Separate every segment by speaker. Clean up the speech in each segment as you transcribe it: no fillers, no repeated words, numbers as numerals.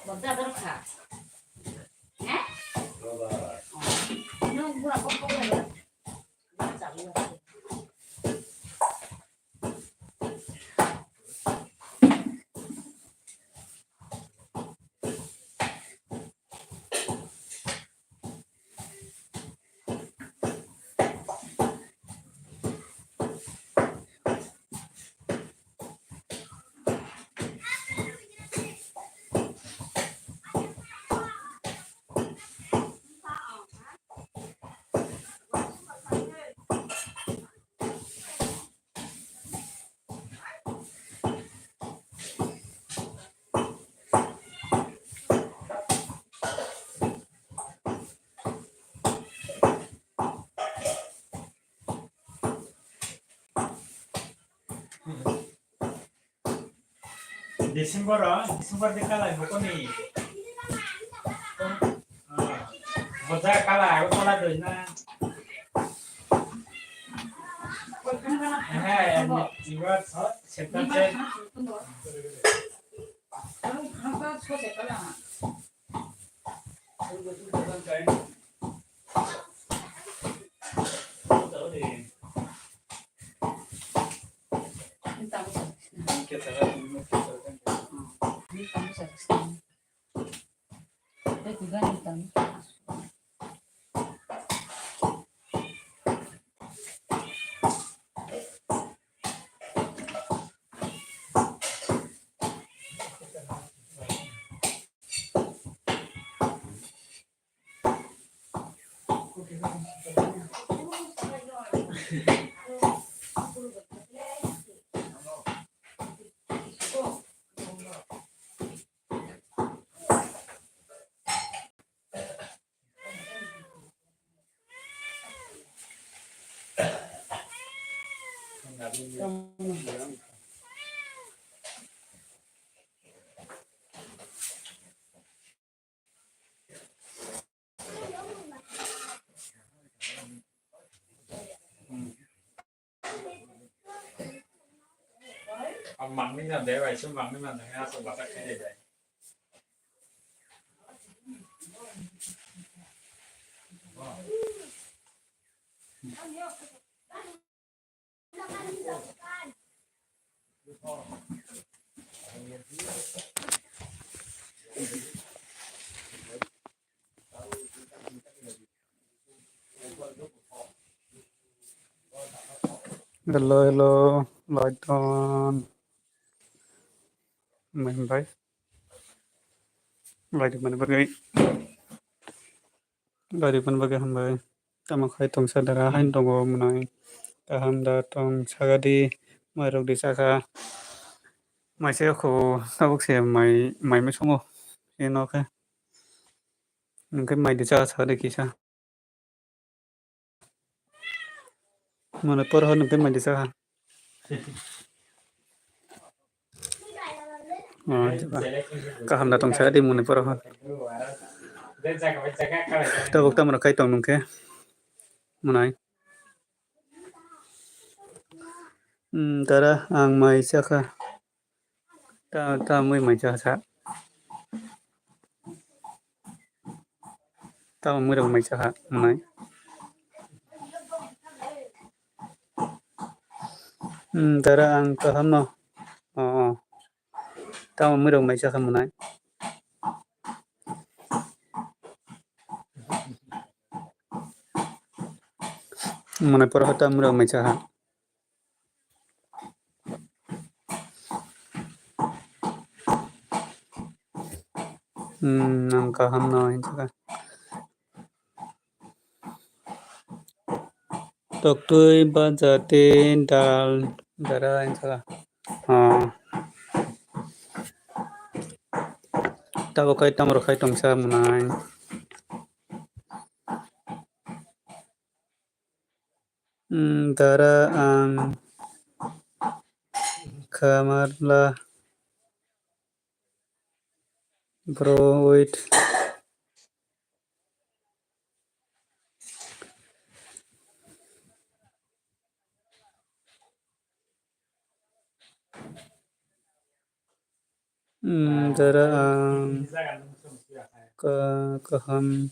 Speaker 1: Bocah berkah. Eh? Ini buat apa ya? Baca ya.
Speaker 2: Desember di kalah bukan nih. Masa kalah aku kalah tuh nah. Juga September. Mặn đến là để vậy chứ mặn đến là thằng A sẽ bắt cái gì vậy?
Speaker 3: Hello, light on. Mình bay. Light di mana bagai? Light di mana bagai hambai? Tama khai tong sadara hain tongo munai. Taham da tong sagadi mairok di saka. Mai se ko tabuk se mai me songo. Ino ke. Nungke mai di saka sagadi kisa. Mana por ho nungke mai di saka. Oh, coba. Kaham da tong sagadi munai por ho. Tabuk tamara khai tong nungke. Munai. Tara ang mai saka. Ta mui mai saka. Ta mui rong mai saka munai. Tara ang kaham no. Oh. Ta mui rong mai saka munai. Munai por hata mui rong mai saka. Ang kaham no in saka. Tok tui ba jatin dal dara in saka. Oh. Ta ko kai tamro khai tong sa munai. Dara ang kamarla bro wait. daraan
Speaker 2: Zagan musim siapa?
Speaker 3: kaham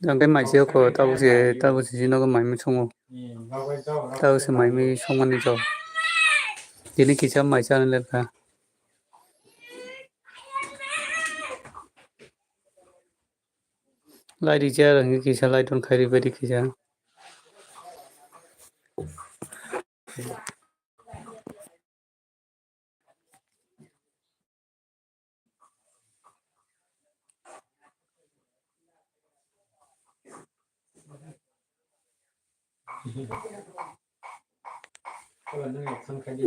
Speaker 3: Yang cái máy siêu của tao sẽ nó cái máy mới xong rồi
Speaker 2: Bagai jauh,
Speaker 3: tao sẽ máy mới xong anh đi cho jadi ini kisah máy sao nên là lại đi chơi rồi cái kisah lại don't khai đi về đi kisah
Speaker 2: Kalau nengok sang kaji.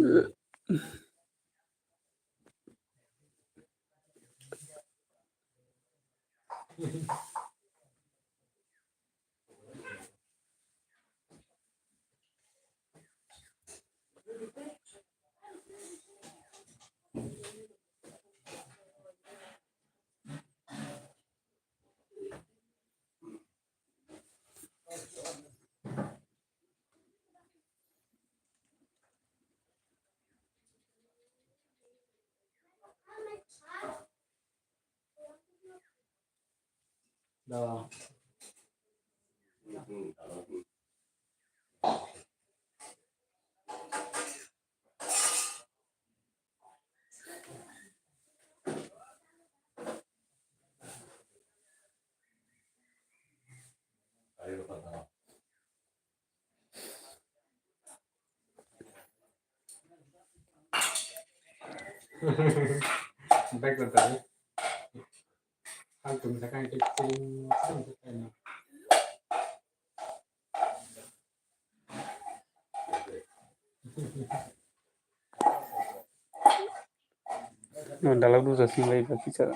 Speaker 2: Dah. Baik betul. Kalau misalkan kecil, sama
Speaker 3: dalam tu sasi lagi tak kisah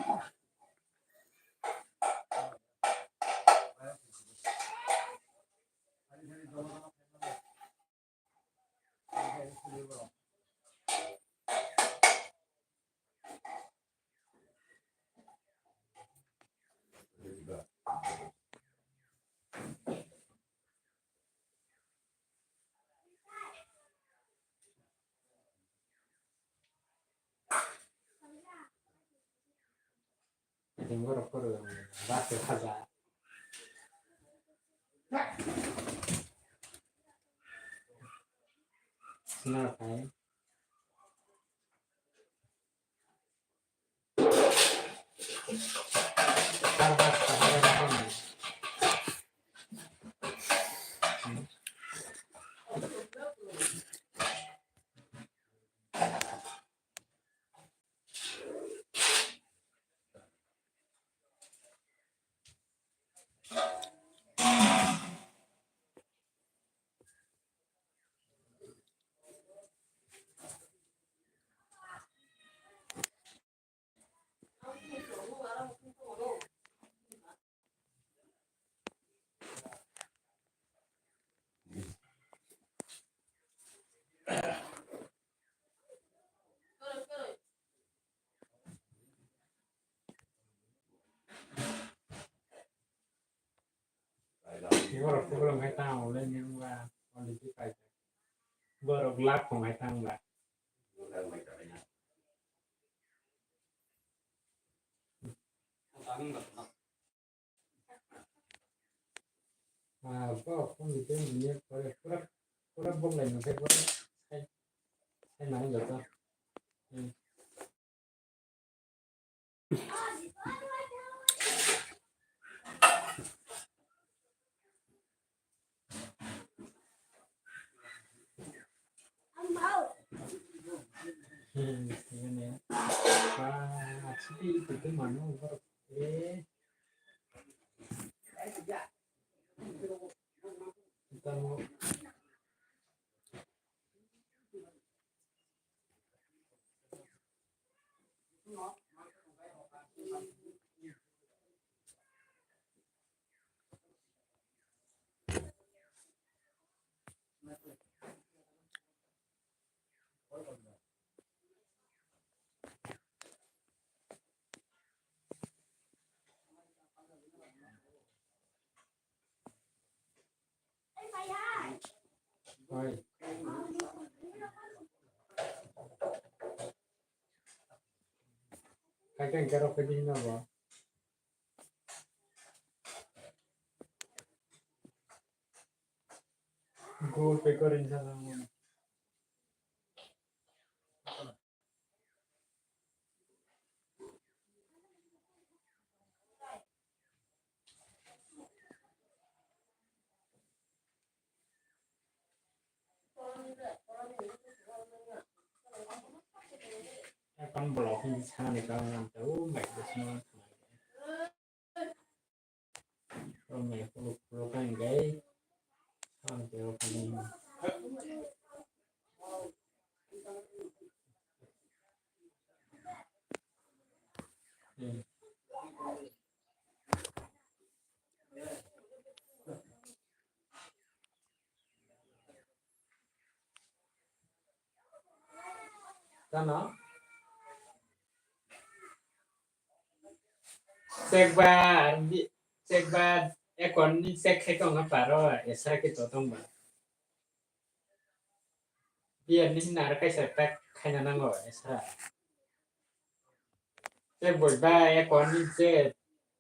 Speaker 2: Tengo recuerdo, base haza. Kenapa ya? Tengo recuerdo mấy tao lên nhưng mà còn đi cái phải vừa độc lắc của mấy thằng lại. Có không gì thế mình nhớ có rất bông này nó sẽ có hay nắng được không? Cái này và chỉ từ cái món nó có thế kita mau Oi. Kakek karo pedihna ba? Google Pay ko rin sa mo. Con blog thì sao này con làm cháu mệt được nó con mẹ cô cái ghế con kêu con đi cho nó segba con đi seg hay con ngapa rồi esa cái tổ tông mà dia ni nara cái seg tak hay là năng rồi esa seg boy ba con đi seg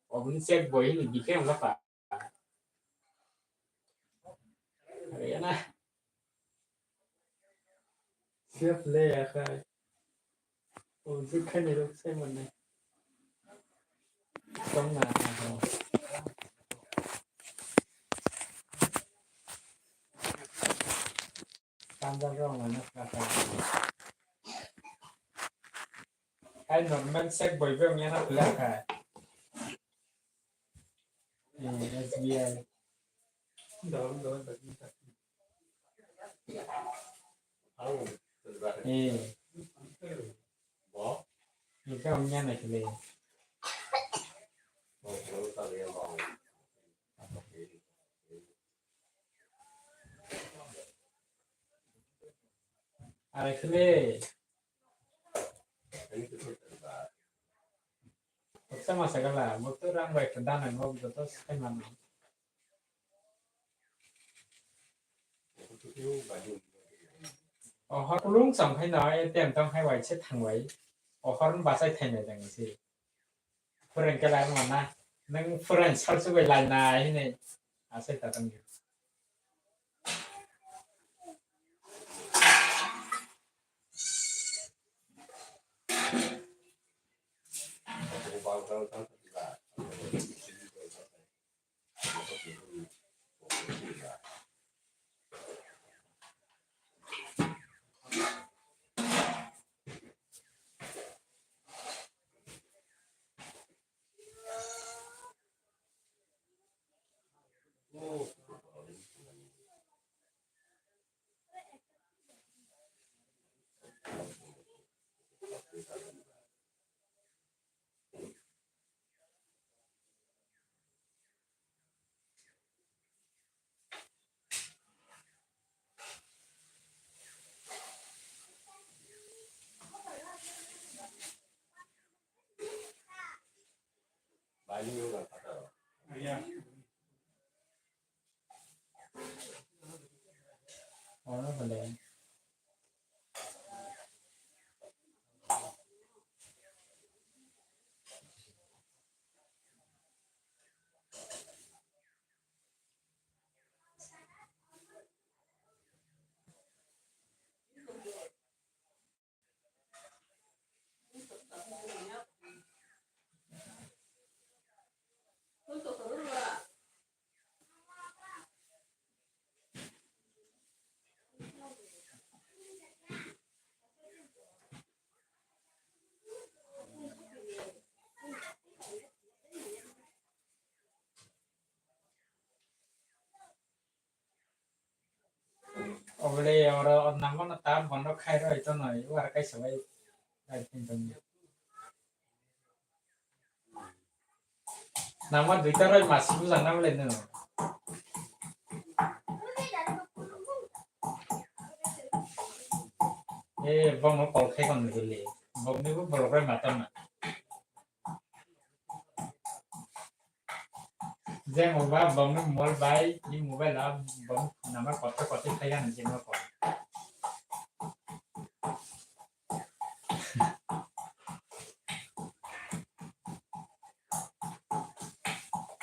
Speaker 2: ông seg boy ni đi cái ngapa vậy na siap le ya khai ông cứ cái này lúc xem mình này không là tham gia rong là nó cái normal seg boy với ông nó là khai SBI đó những cái ông nhân này thì Alexle sama segala motor orang baik kendaraan mau betul sekali mana họ luôn sống hay nói tiệm trong hay vậy chết thằng vậy họ luôn bà sai thành này rằng gì friend cái lại mà na nâng friend sao sẽ về lại này này sai ta tăng nhiều nó vấn đề ở đây ở nằm nó tám còn nó khai rồi cho nàyว่าcái sợi đây trên tầng nằm ở dưới tới rồi mà xíu dần nó lên nữa vòng nó còn khai còn được lệ vòng nếu có rồi mà tâm Jangan ubah bom nu mall baik di mobile lah bom nama kota kaya nanti mau kok.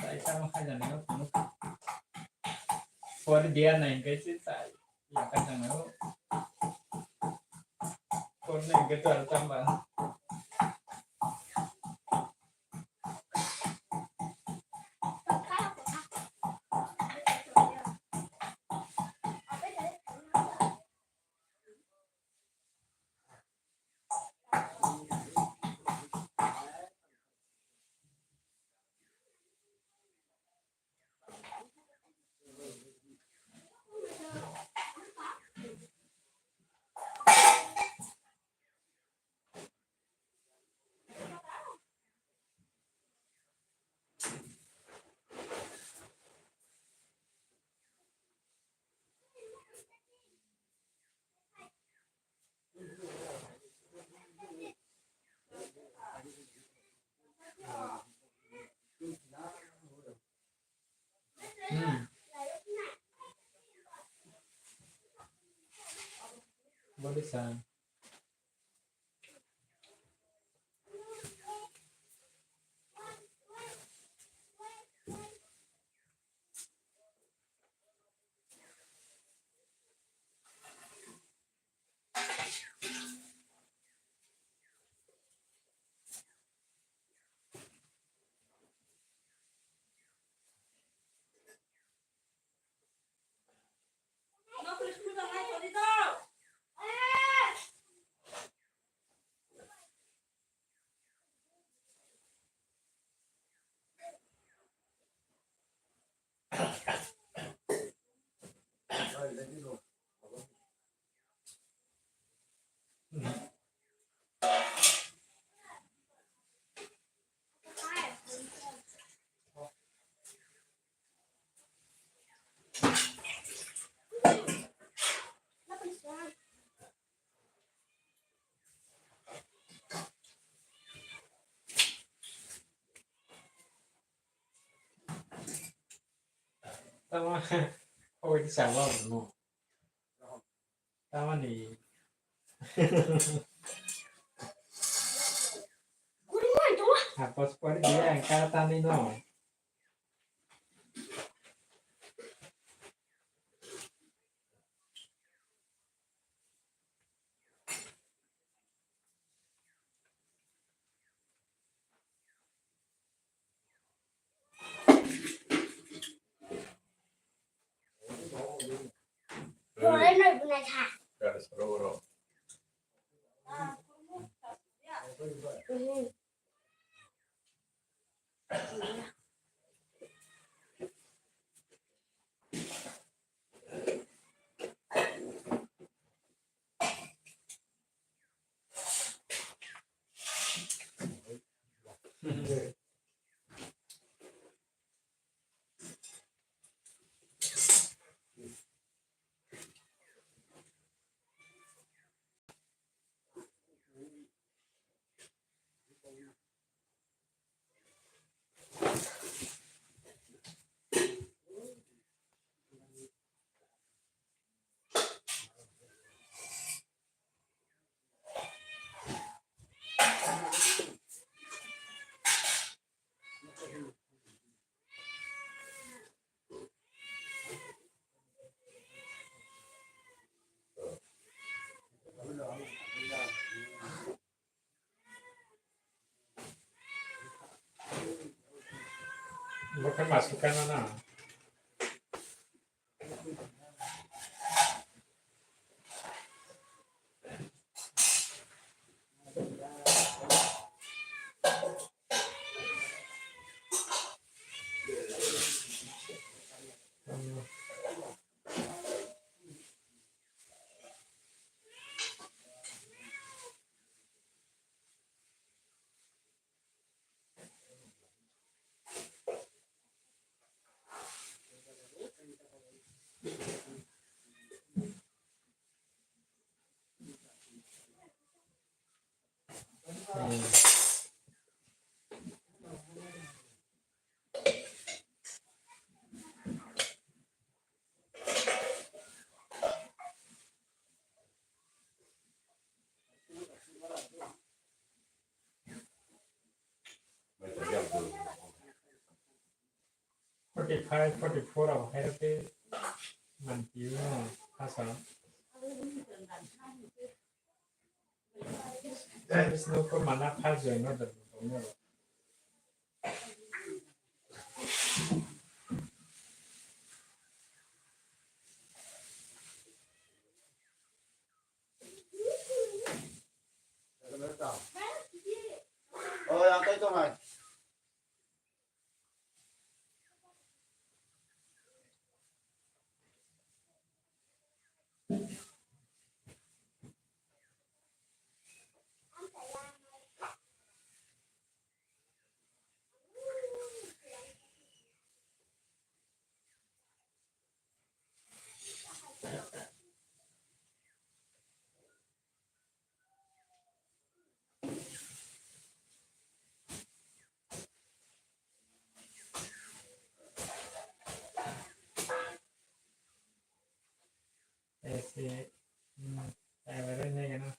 Speaker 2: Tại sao mà khai rằng nó for dia này cái chứ tại là cái thằng nó con này cái tuần tâm bạn boleh sang tama oh itu sama no tama ni apa seperti dia yang kata ni no
Speaker 1: Boleh nak guna tak?
Speaker 4: Garis roro. bukan masukkan mana
Speaker 2: 45, 44라고 이렇게 만지요. 가서. Terus nukur mana kazo no da no.
Speaker 4: Yang tay to mày.
Speaker 2: Ese a ver ne no.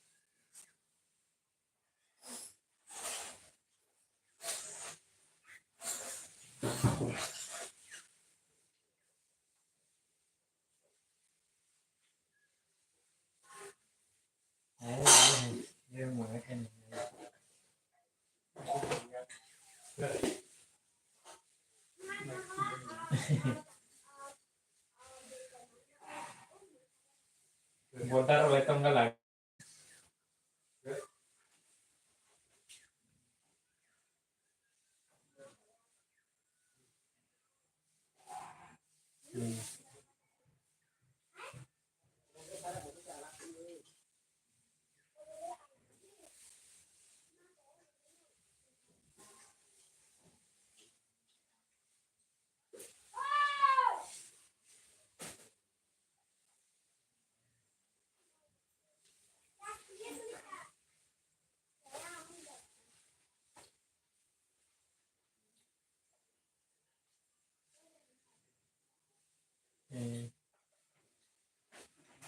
Speaker 2: Yo mo cái này. Botar betong galak.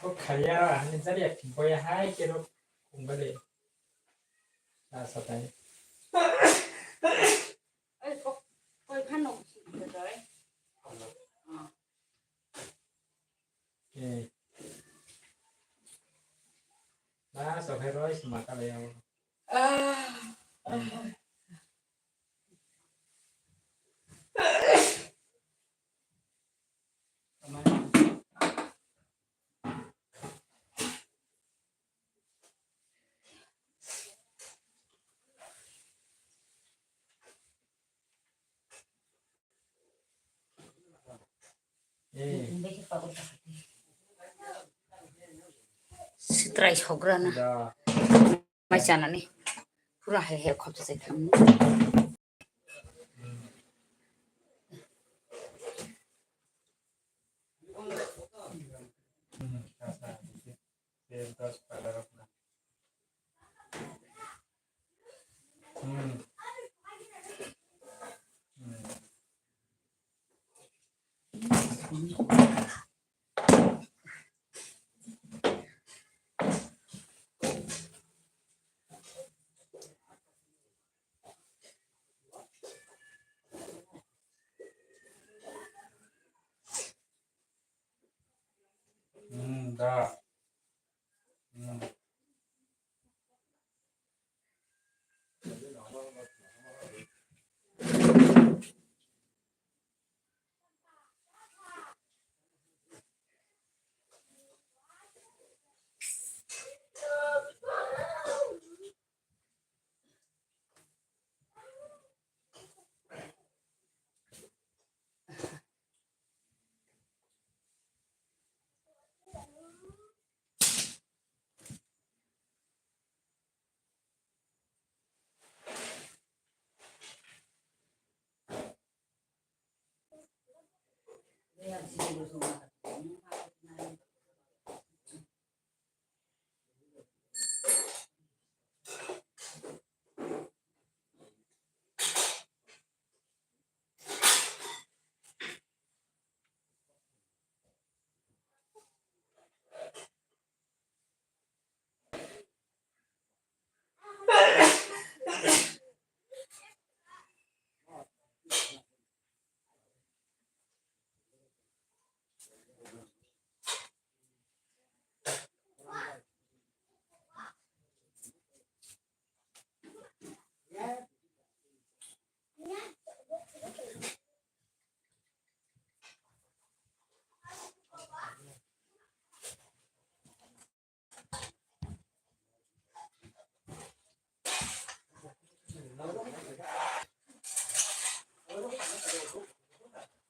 Speaker 2: Có kaya anh rất là kinh coi hai cái đó cũng vậy là sao đấy
Speaker 5: ơi có coi khăn nồng được rồi
Speaker 2: là sao phải rồi mà ta lấy
Speaker 5: 스트라이 저그라나
Speaker 2: 자
Speaker 5: 맛있지 않아니? 불아 해 갑자기
Speaker 2: Entonces, para da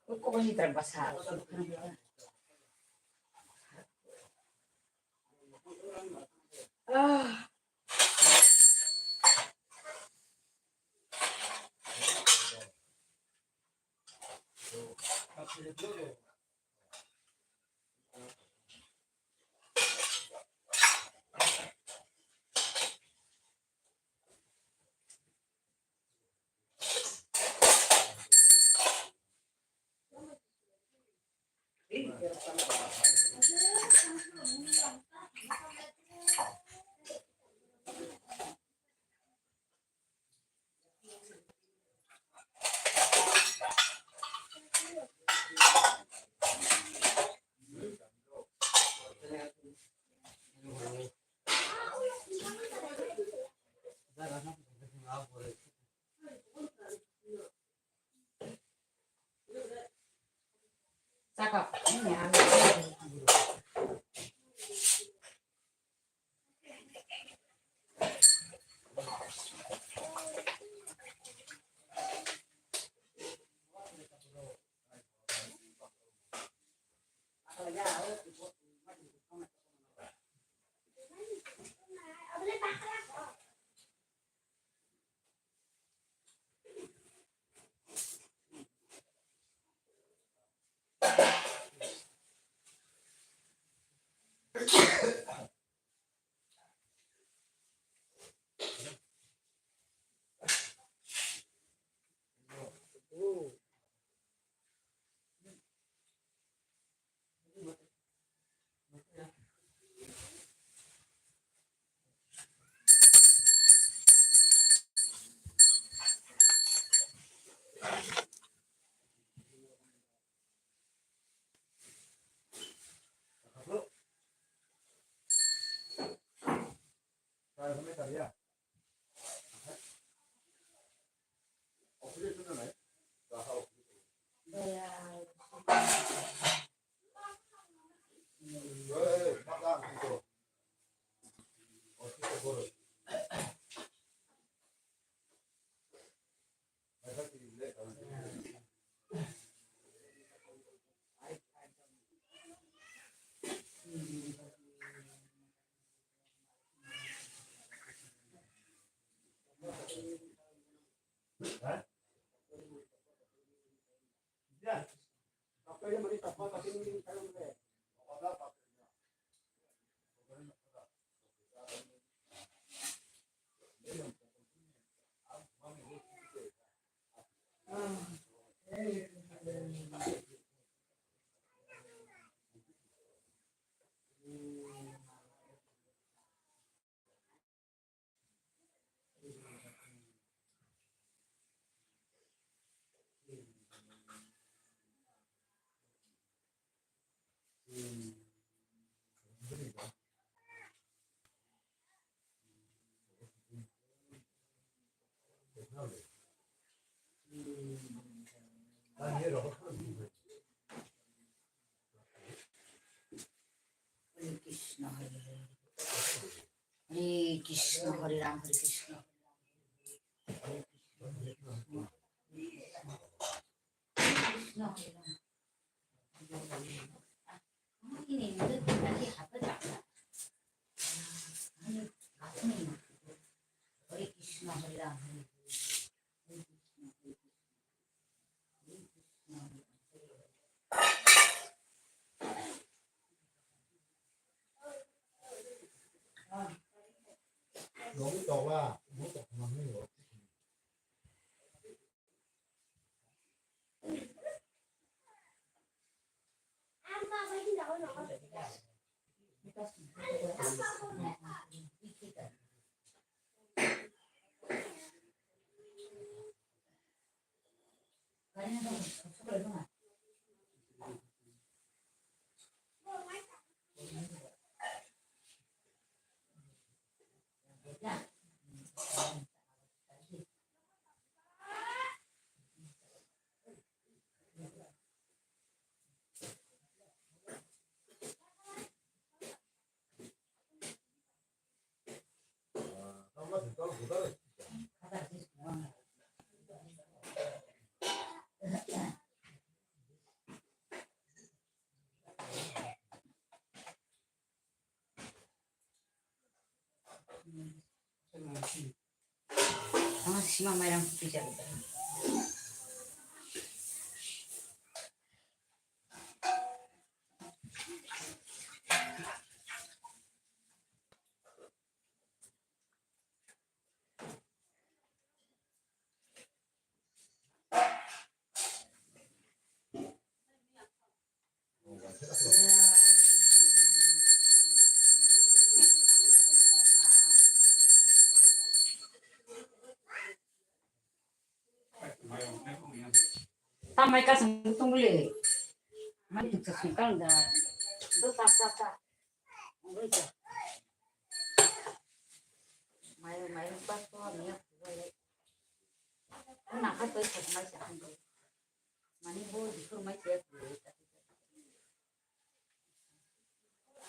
Speaker 5: Kok ini terbesar? Ah. Cakep. Ini ambil. Krishna Hare Hare Krishna Hare Ram Hare Krishna Krishna Hare Ram. Ini tadi apa tak? Hare Krishna Hare Ram Hare
Speaker 4: 너무 떠와. 너무 떠만 거.
Speaker 5: Ang si mama yang bicara. Tamay ka sang tungli. Mari kita sungkang dah. Tak. Boleh tak? Mai pas tu ni boleh. Nak apa tu mai cakap tu. Mani boleh tu mai cakap boleh.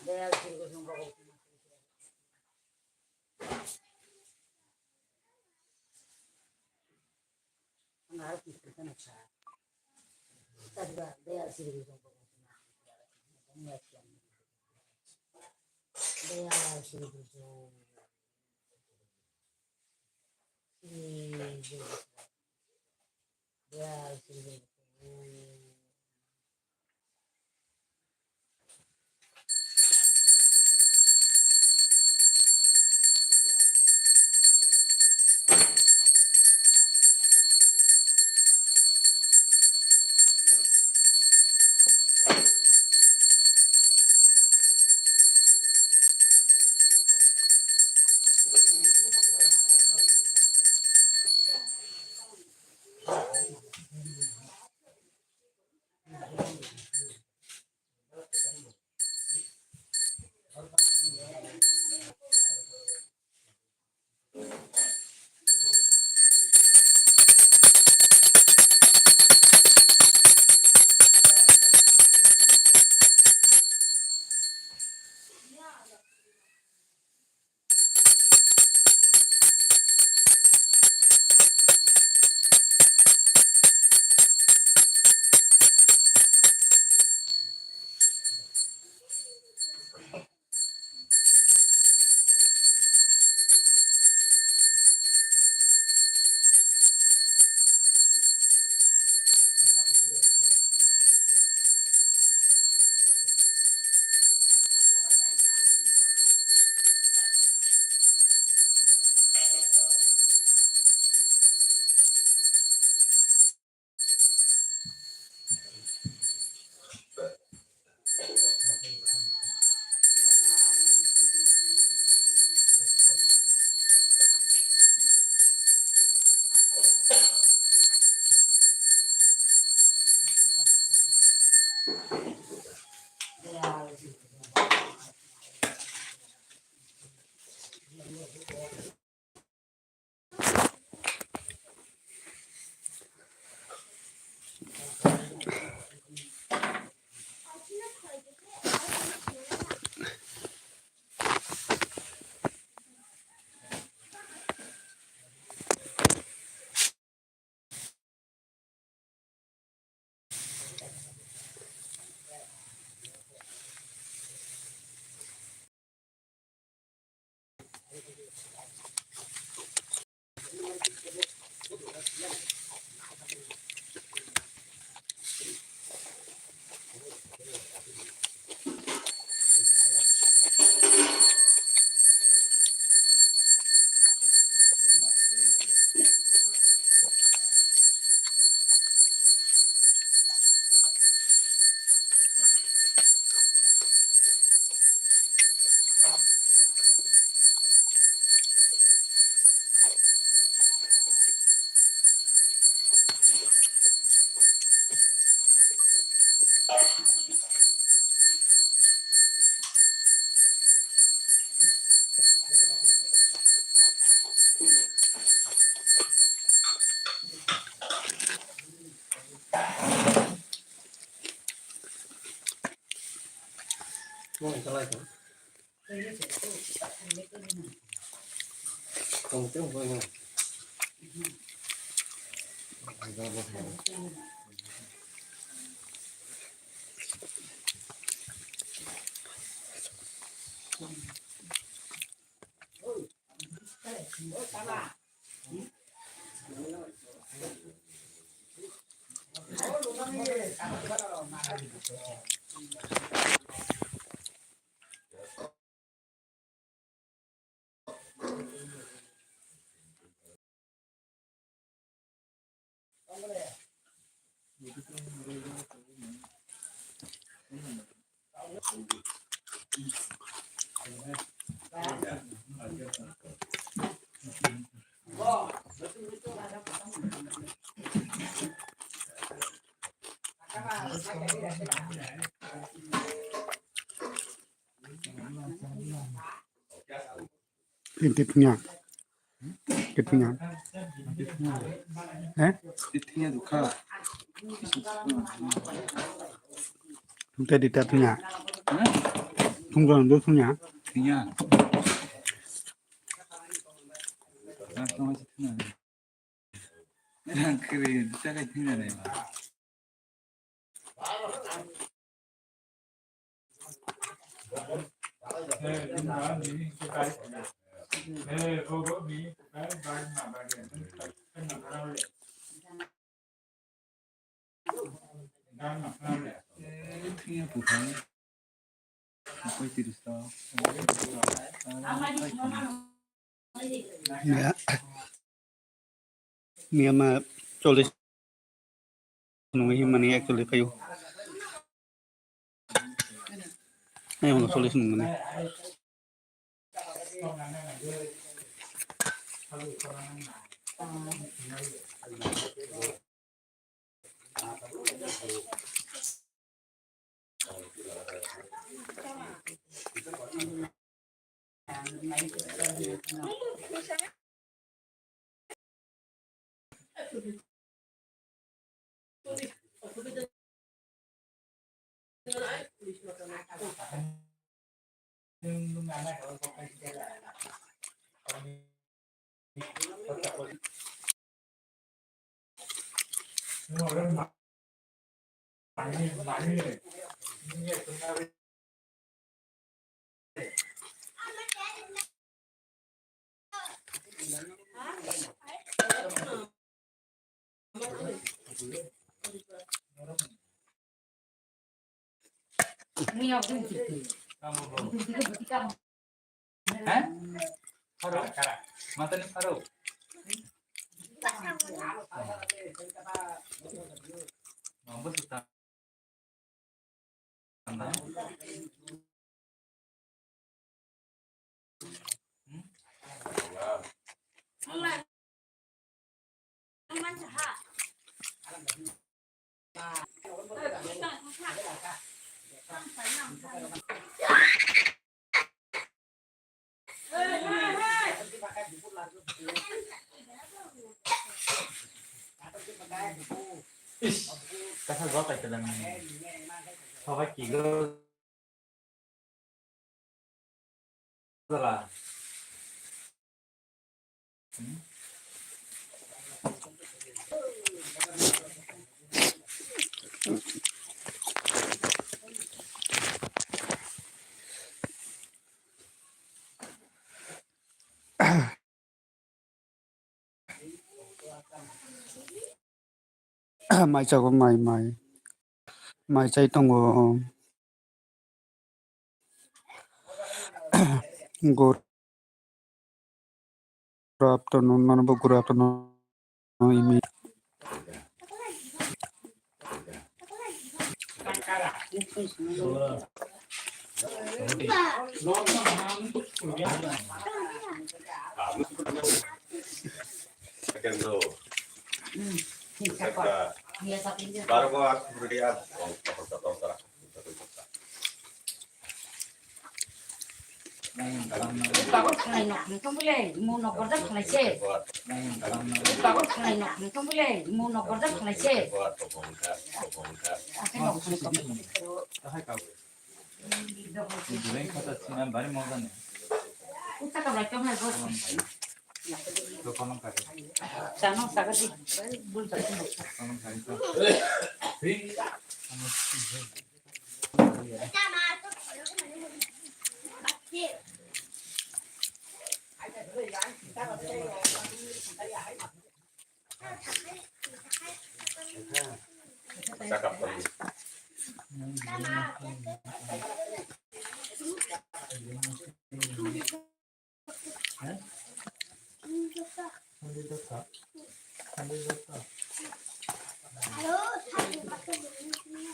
Speaker 5: Dia sini kosong bawa. Harus kita nak cakap. Tadi dia sini kosong bawa. Dia sini kosong. Dia sini kosong.
Speaker 6: Mau cái này không? Không chứ không thôi nha.
Speaker 3: Intipnya. Intipnya.
Speaker 6: Titinya duka.
Speaker 3: Kita di tatnya. Tunggu dulu punya.
Speaker 6: Titinya. Sama titinya. Yang keren, cara titinya nih. Titinya bukan. Apa itu Ustaz?
Speaker 3: Ya. Mia mà tulis nungi mani actually kayo. Ayaw nga tulis nung mani.
Speaker 5: Ini aku gitu.
Speaker 6: Hah? Haro. Mata ni haro. Mampu suta.
Speaker 2: Kasal gua kayak dalam Sao kilo lah.
Speaker 3: Mai chào có mai chạy tông good afternoon mana bu good afternoon ini
Speaker 7: Sekian
Speaker 5: Biasa pindah.
Speaker 7: baru gua berikan tahun
Speaker 5: Takut kena nok, kamu boleh. Mau nok kerja kena cek. Takut kena nok, kamu boleh. Mau nok kerja kena cek. Apa nok kena kamu?
Speaker 6: Julen kata Cina bari mau kan?
Speaker 5: Kita kalau kamu hay bos.
Speaker 6: Lo konon kari.
Speaker 5: Sana saga di. Bul tak.
Speaker 6: Konon kari tu.
Speaker 7: Cakap tadi.
Speaker 1: Halo, satu pakai begini.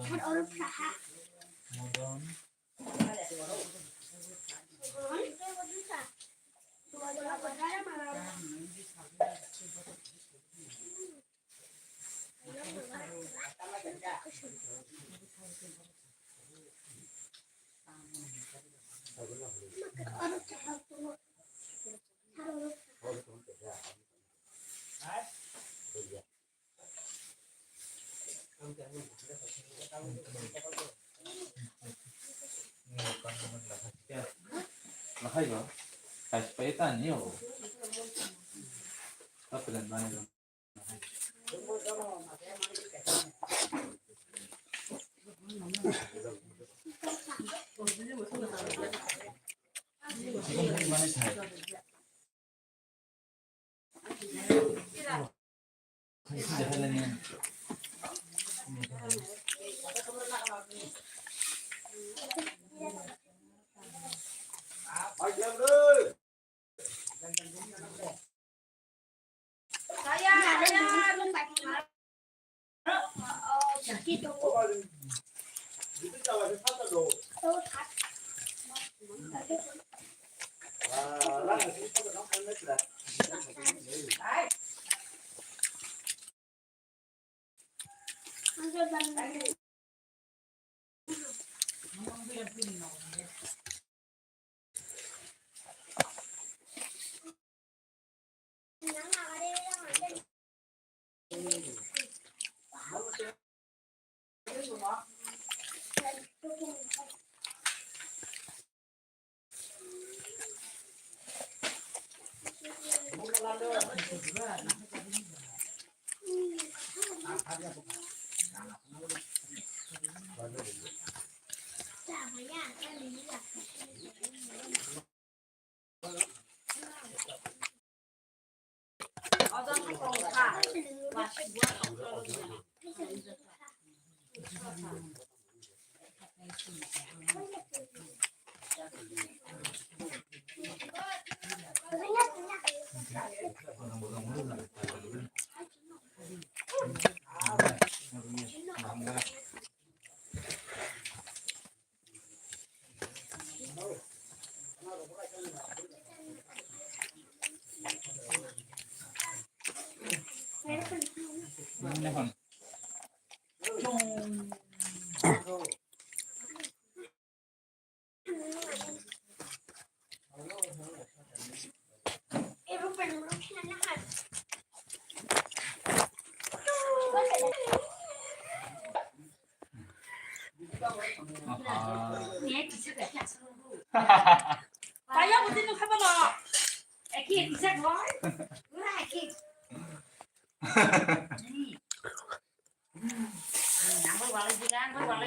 Speaker 1: Kan orang praha.
Speaker 6: Lah iba. Kahit pa ito niyo. Tapilan ba nito? Sigong mana tayo? Jalan niya.
Speaker 1: Gitu.
Speaker 4: Itu jalan sana dong.
Speaker 1: Tuh, tak.
Speaker 4: Lang itu sana kamu kan sudah.
Speaker 1: Ada banget.
Speaker 5: Kaya mo din yung kabalo. Eki, isa ko. Wala, eki. Nang wala jigan, wala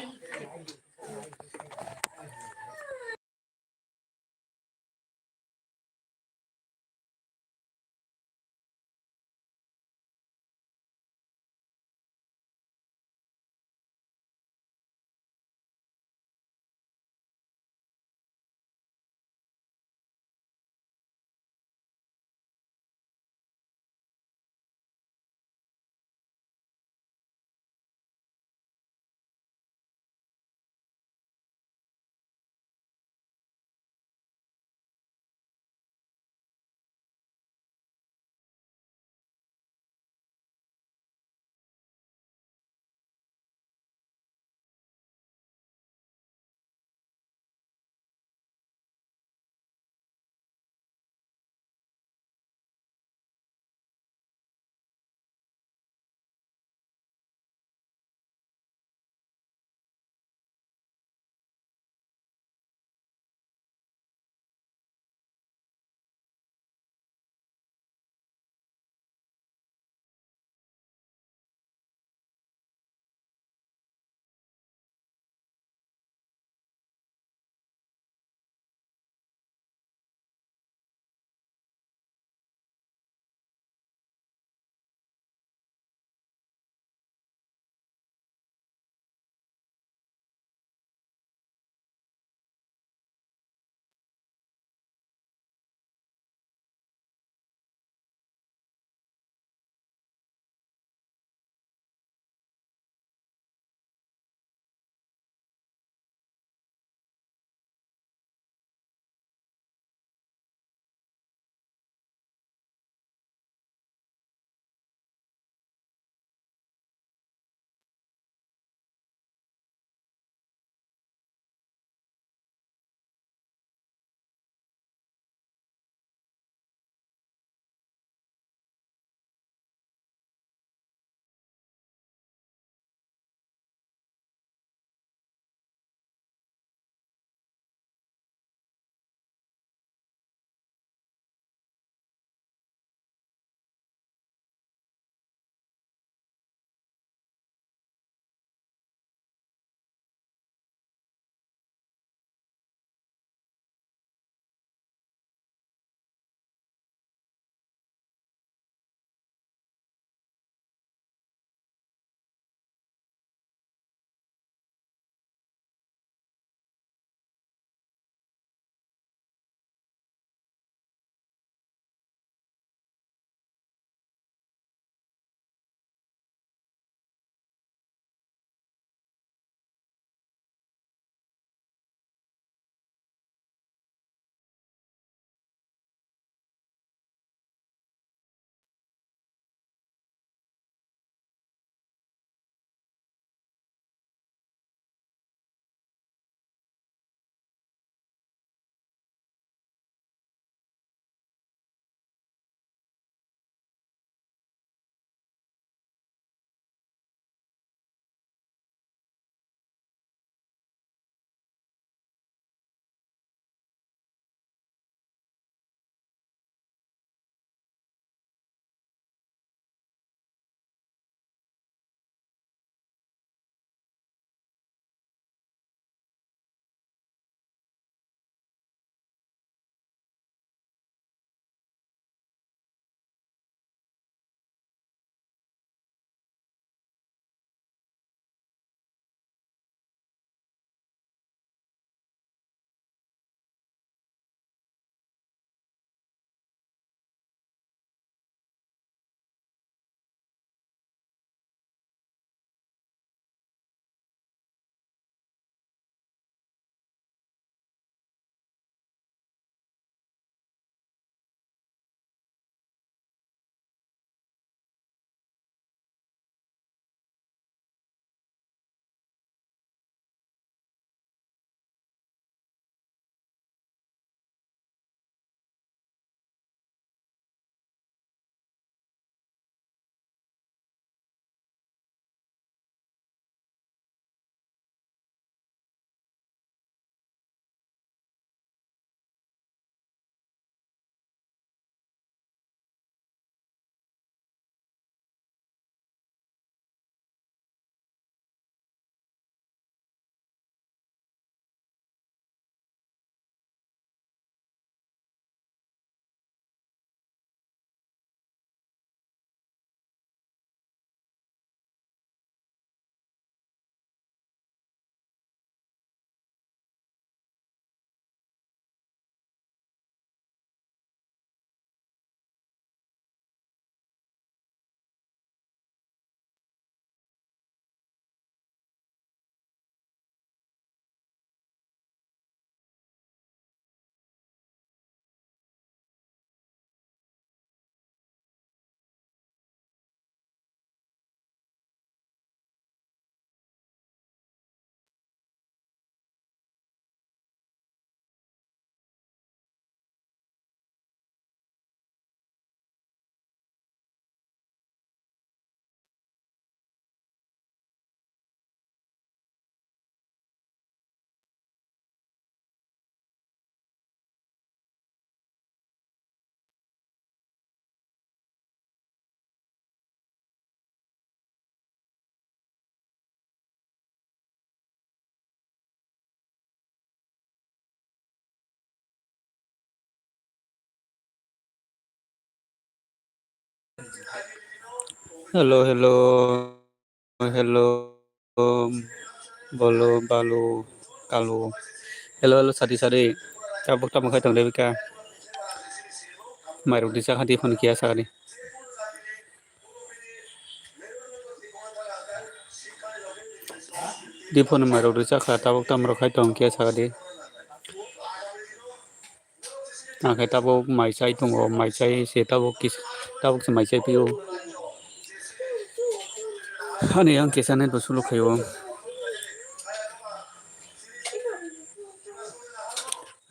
Speaker 3: hello hello hello बोलो बालो कालो hello hello साथी साथी tabuk tamu kai tong lebika maru disa hati phone kiya sagani di phone maru disa kha tabuk tamu kai tong kiya sagadi akai tabuk mai sai tongo mai sai se tabuk kis tabuk se mai sai piu hani yang kesane dosulu khayo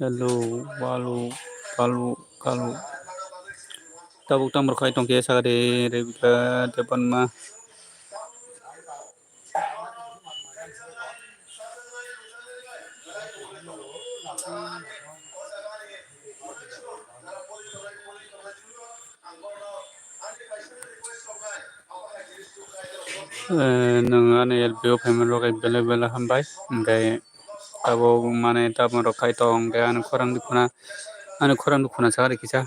Speaker 3: hello balu kalu kalu tabuk tamu kai tong kiya sagadi lebika depan ma nang ane LPO family rokai bela bela hambai ngai abo mane tamu rokai tong ngai ane khorang dukuna sagari kisa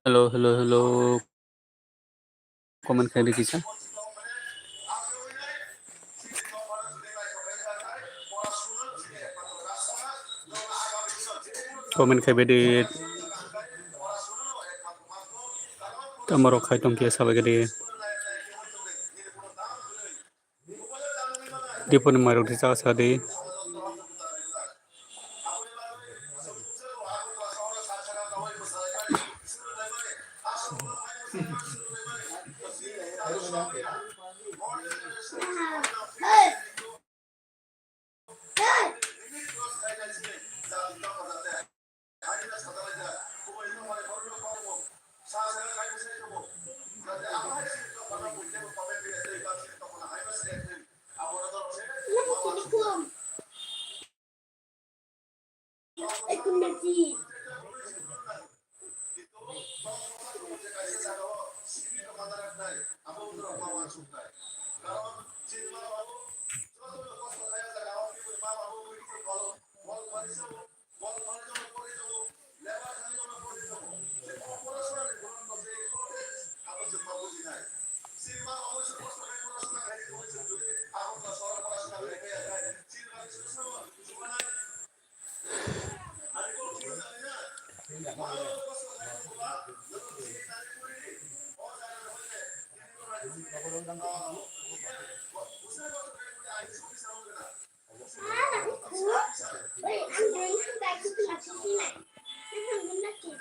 Speaker 3: hello hello hello comment kai kisa comment kai bedi tamu rokai tong kiya sagadi di phone maru disa sagadi
Speaker 1: Hey! Hey! Assalamualaikum. Waalaikumsalam. Wait, I'm doing some back to the tonight. I'm lucky.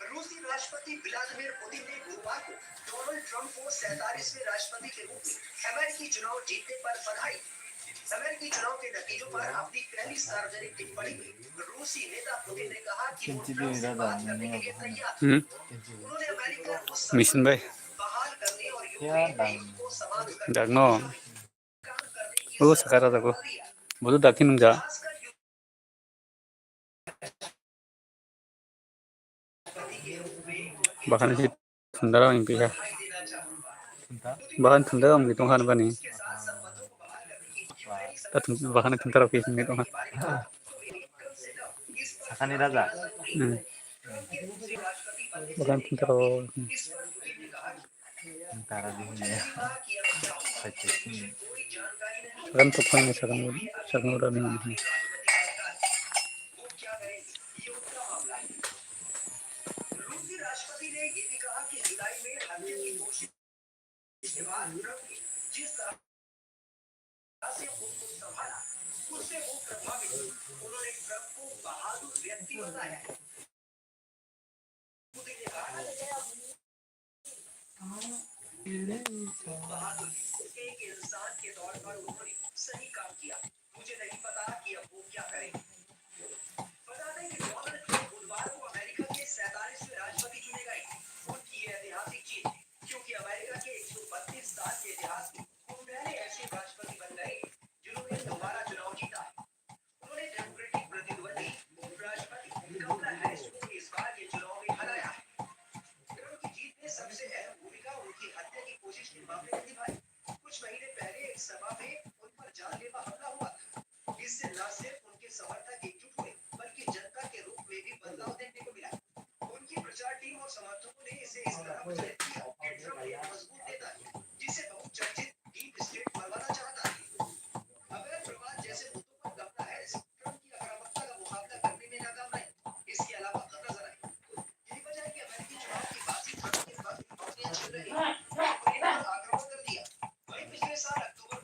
Speaker 8: रूसी राष्ट्रपति Vladimir Putin ने गुरुवार को Donald Trump को 47वें राष्ट्रपति के रूप में अमेरिकी चुनाव जीतने पर बधाई अमेरिकी चुनाव के नतीजों पर अपनी पहली सार्वजनिक टिप्पणी में रूसी नेता पुतिन ने कहा कि वो ट्रंप से बात करने के लिए तैयार हैं। उन्होंने अमेरिका को
Speaker 3: मिशन भाई
Speaker 8: बहाल करने और यूक्रेन में युद्ध को समाप्त करने
Speaker 3: Dagno
Speaker 8: काम करने की
Speaker 3: oh sekarang aku butuh dakin enggak
Speaker 8: खासकर
Speaker 3: bahkan sih tentara yang pihak
Speaker 8: बधाई देना चाहूंगा
Speaker 3: bahkan tentara yang gitu kan bani
Speaker 8: के साथ संबंधों को बहाल करने की यूक्रेनी
Speaker 3: bahkan tentara pihak gitu kan
Speaker 6: 사카니 라자.
Speaker 3: bahkan tentara
Speaker 6: Tara di sini ya. Pagkasin.
Speaker 3: sekarang pokoknya sekarang udah nih
Speaker 8: रूसी राष्ट्रपति ने ये भी कहा कि जुलाई में हमले की कोशिश के बाद ट्रंप ने जिस तरह से खुद को संभाला उससे वो प्रभावित हुए। उन्होंने ट्रंप को बहादुर व्यक्ति बताया। पुतिन ने कहा बहादुर एक इंसान के तौर पर उन्होंने सही काम किया। मुझे नहीं पता कि अब वो क्या करें। बता दें कि डोनाल्ड ट्रंप बुधवार को अमेरिका के 47वें राष्ट्रपति चुने गए। उनकी ये ऐतिहासिक जीत क्योंकि अमेरिका के 132 साल के इतिहास में वो पहले ऐसे राष्ट्रपति बन गए जिन्होंने दोबारा चुनाव जीता। उन्होंने डेमोक्रेटिक प्रतिद्वंदी उपराष्ट्रपति कमला हैरिस को इस बार के चुनाव में हराया है। ट्रंप की जीत में सबसे अहम भूमिका उनकी हत्या की कोशिश के मामले में निभाई। कुछ महीने पहले एक सभा में उन पर जानलेवा हमला हुआ था। इससे न सिर्फ उनके समर्थक एकजुट हुए बल्कि जनता के रूप में भी बदलाव देखने को मिला। उनकी प्रचार टीम और समर्थकों ने इसे इस तरह बचाया